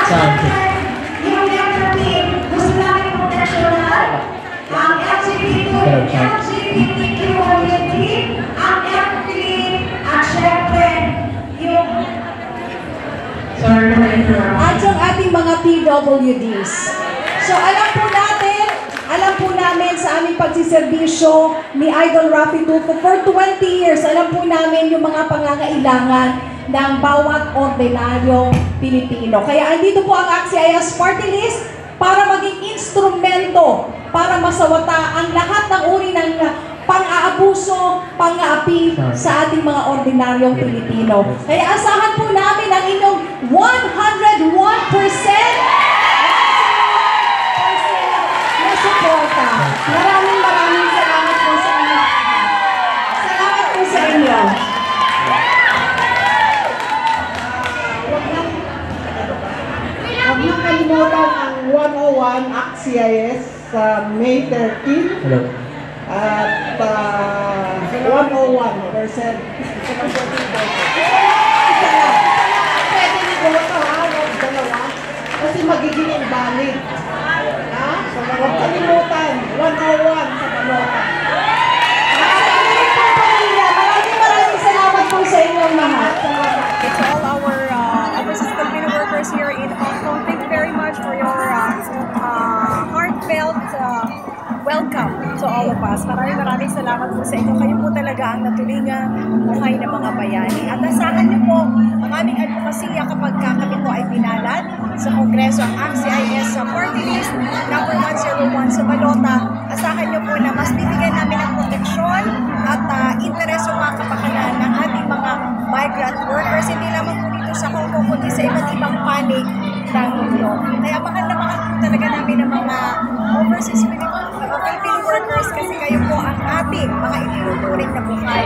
yung team, gusto namin proteksyonan ang LGBTQ community, ang FP, at syempre, yung at yung ating mga PWDs. So alam po namin sa aming pagsiservisyo ni Idol Raffy Tulfo for 20 years, alam po namin yung mga pangangailangan ng bawat ordinaryong Pilipino. Kaya andito po ang AXIS Party List para maging instrumento para masawata ang lahat ng uri ng pang-aabuso, pang-aapi sa ating mga ordinaryong Pilipino. Kaya asahan po namin ang inyong 101% na suporta. Maraming salamat po sa inyo. Salamat po sa inyo. Huwag niyo kalimutan ang 101 AXIS sa May 13. Hello. At 101%. Pwede ni Boto ha, huwag dalawa. Kasi magiging invalid. Ha? So huwag kalimutan, 101 sa balota. Maraming salamat po sa inyong lahat. To all our overseas Filipino workers here in Hong Kong, thank you very much for your heartfelt welcome to all of us. Maraming salamat po sa inyo. Kayo po talaga ang natulingang buhay ng mga bayani. At asahan niyo po ang aming advokasya kapag kami po ay pinalad sa Kongreso, ang AXIS sa Party List number 101 sa balota. Asahan niyo po na mas bibigyan namin ng proteksyon at interes o mga kapakanan ng ating mga migrant workers, hindi lamang po dito sa Hong Kong, kundi sa iba't ibang panig ng mundo. Kaya mahal na mahal po talaga namin ng mga overseas Filipino workers kasi kayo po ang ating mga itinuturing na buhay.